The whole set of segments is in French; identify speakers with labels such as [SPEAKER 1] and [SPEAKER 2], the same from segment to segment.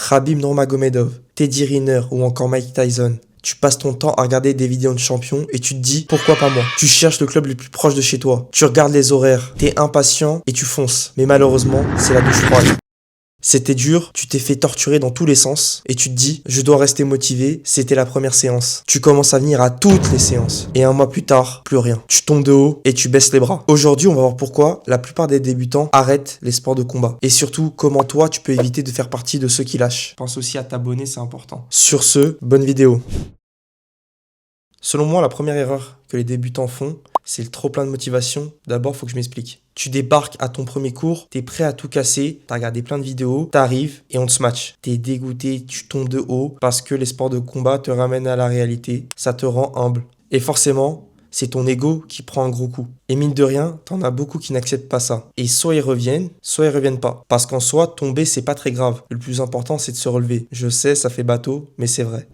[SPEAKER 1] Khabib Nurmagomedov, Teddy Riner ou encore Mike Tyson. Tu passes ton temps à regarder des vidéos de champions et tu te dis pourquoi pas moi. Tu cherches le club le plus proche de chez toi. Tu regardes les horaires, t'es impatient et tu fonces. Mais malheureusement, c'est la douche froide. C'était dur, tu t'es fait torturer dans tous les sens et tu te dis je dois rester motivé, c'était la première séance. Tu commences à venir à toutes les séances et un mois plus tard, plus rien. Tu tombes de haut et tu baisses les bras. Aujourd'hui, on va voir pourquoi la plupart des débutants arrêtent les sports de combat et surtout comment toi tu peux éviter de faire partie de ceux qui lâchent. Pense aussi à t'abonner, c'est important. Sur ce, bonne vidéo. Selon moi, la première erreur que les débutants font, c'est le trop plein de motivation. D'abord, faut que je m'explique. Tu débarques à ton premier cours, t'es prêt à tout casser, t'as regardé plein de vidéos, t'arrives et on te smatch. T'es dégoûté, tu tombes de haut parce que les sports de combat te ramènent à la réalité, ça te rend humble. Et forcément, c'est ton ego qui prend un gros coup. Et mine de rien, t'en as beaucoup qui n'acceptent pas ça. Et soit ils reviennent pas. Parce qu'en soi, tomber, c'est pas très grave. Le plus important, c'est de se relever. Je sais, ça fait bateau, mais c'est vrai.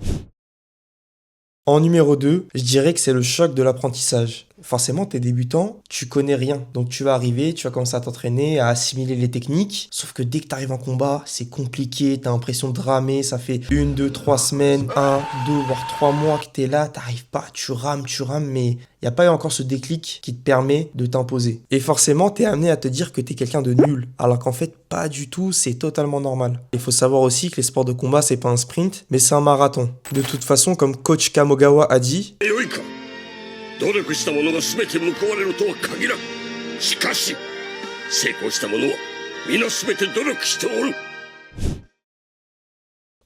[SPEAKER 1] En numéro 2, je dirais que c'est le choc de l'apprentissage. Forcément, t'es débutant, tu connais rien. Donc tu vas arriver, tu vas commencer à t'entraîner, à assimiler les techniques. Sauf que dès que t'arrives en combat, c'est compliqué, t'as l'impression de ramer, ça fait 1, 2, 3 semaines, 1, 2, voire 3 mois que t'es là, t'arrives pas, tu rames, mais il n'y a pas eu encore ce déclic qui te permet de t'imposer. Et forcément, t'es amené à te dire que t'es quelqu'un de nul. Alors qu'en fait, pas du tout, c'est totalement normal. Il faut savoir aussi que les sports de combat, c'est pas un sprint, mais c'est un marathon. De toute façon, comme coach Kamogawa a dit...
[SPEAKER 2] 努力した者が全て報われるとは限らん。しかし成功した者は皆全て努力しておる。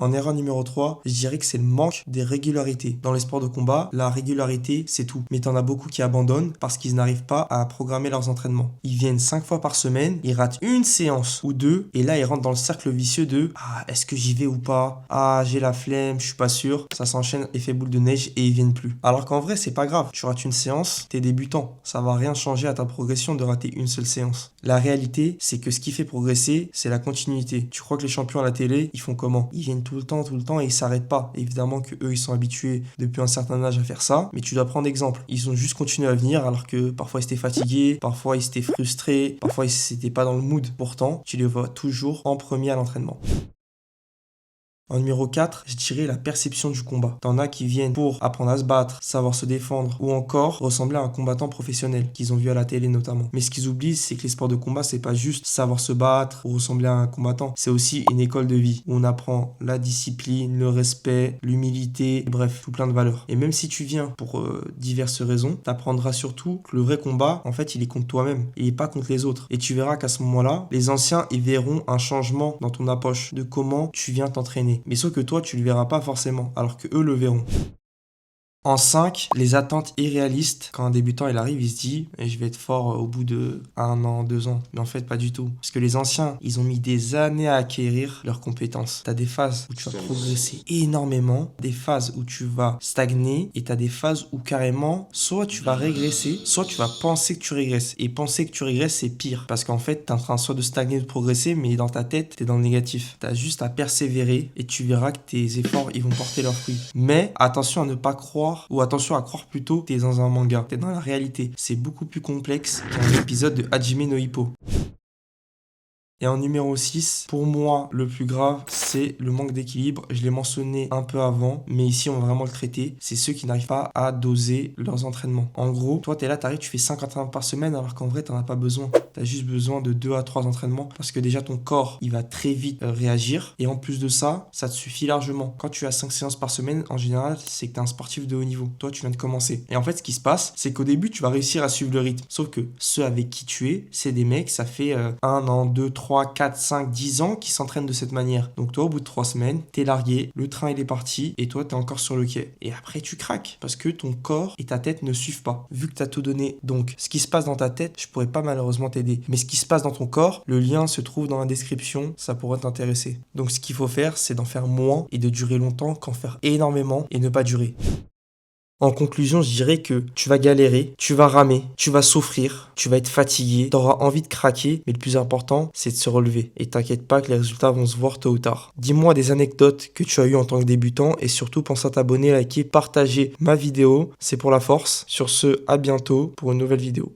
[SPEAKER 1] En erreur numéro 3, je dirais que c'est le manque des régularités. Dans les sports de combat, la régularité, c'est tout. Mais t'en as beaucoup qui abandonnent parce qu'ils n'arrivent pas à programmer leurs entraînements. Ils viennent 5 fois par semaine, ils ratent une séance ou deux, et là ils rentrent dans le cercle vicieux de « Ah, est-ce que j'y vais ou pas ? Ah, j'ai la flemme, je suis pas sûr. » Ça s'enchaîne, effet boule de neige, et ils viennent plus. Alors qu'en vrai, c'est pas grave. Tu rates une séance, t'es débutant. Ça va rien changer à ta progression de rater une seule séance. La réalité, c'est que ce qui fait progresser, c'est la continuité. Tu crois que les champions à la télé, ils font comment ? Ils viennent tout le temps et ils s'arrêtent pas. Évidemment que eux ils sont habitués depuis un certain âge à faire ça, mais tu dois prendre exemple. Ils ont juste continué à venir alors que parfois ils étaient fatigués, parfois ils étaient frustrés, parfois ils n'étaient pas dans le mood. Pourtant, tu les vois toujours en premier à l'entraînement. En numéro 4, je dirais la perception du combat. T'en as qui viennent pour apprendre à se battre, savoir se défendre ou encore ressembler à un combattant professionnel qu'ils ont vu à la télé notamment. Mais ce qu'ils oublient, c'est que les sports de combat, c'est pas juste savoir se battre ou ressembler à un combattant. C'est aussi une école de vie où on apprend la discipline, le respect, l'humilité, bref, tout plein de valeurs. Et même si tu viens pour diverses raisons, t'apprendras surtout que le vrai combat, en fait, il est contre toi-même. Il est pas contre les autres. Et tu verras qu'à ce moment-là, les anciens, ils verront un changement dans ton approche de comment tu viens t'entraîner. Mais sauf que toi, tu le verras pas forcément, alors que eux le verront. En 5, les attentes irréalistes. Quand un débutant il arrive, il se dit je vais être fort au bout de 1 an, 2 ans. Mais en fait, pas du tout. Parce que les anciens, ils ont mis des années à acquérir leurs compétences. Tu as des phases où tu vas progresser énormément, des phases où tu vas stagner, et tu as des phases où carrément, soit tu vas régresser, soit tu vas penser que tu régresses. Et penser que tu régresses, c'est pire. Parce qu'en fait, tu es en train soit de stagner ou de progresser, mais dans ta tête, tu es dans le négatif. Tu as juste à persévérer et tu verras que tes efforts, ils vont porter leurs fruits. Mais attention à ne pas croire, ou attention à croire plutôt que t'es dans un manga, t'es dans la réalité. C'est beaucoup plus complexe qu'un épisode de Hajime no Ippo. Et en numéro 6, pour moi, le plus grave, c'est le manque d'équilibre. Je l'ai mentionné un peu avant, mais ici, on va vraiment le traiter. C'est ceux qui n'arrivent pas à doser leurs entraînements. En gros, toi, t'es là, t'arrives, tu fais 5 entraînements par semaine, alors qu'en vrai, t'en as pas besoin. T'as juste besoin de 2 à 3 entraînements, parce que déjà, ton corps, il va très vite réagir. Et en plus de ça, ça te suffit largement. Quand tu as 5 séances par semaine, en général, c'est que t'es un sportif de haut niveau. Toi, tu viens de commencer. Et en fait, ce qui se passe, c'est qu'au début, tu vas réussir à suivre le rythme. Sauf que ceux avec qui tu es, c'est des mecs, ça fait 1 an, 2, 3, 4, 5, 10 ans qui s'entraînent de cette manière. Donc toi, au bout de 3 semaines, t'es largué, le train il est parti et toi t'es encore sur le quai. Et après tu craques parce que ton corps et ta tête ne suivent pas, vu que t'as tout donné. Donc ce qui se passe dans ta tête, je pourrais pas malheureusement t'aider. Mais ce qui se passe dans ton corps, le lien se trouve dans la description, ça pourrait t'intéresser. Donc ce qu'il faut faire, c'est d'en faire moins et de durer longtemps qu'en faire énormément et ne pas durer. En conclusion, je dirais que tu vas galérer, tu vas ramer, tu vas souffrir, tu vas être fatigué, tu auras envie de craquer, mais le plus important, c'est de se relever. Et t'inquiète pas que les résultats vont se voir tôt ou tard. Dis-moi des anecdotes que tu as eues en tant que débutant et surtout pense à t'abonner, liker, partager ma vidéo. C'est pour la force. Sur ce, à bientôt pour une nouvelle vidéo.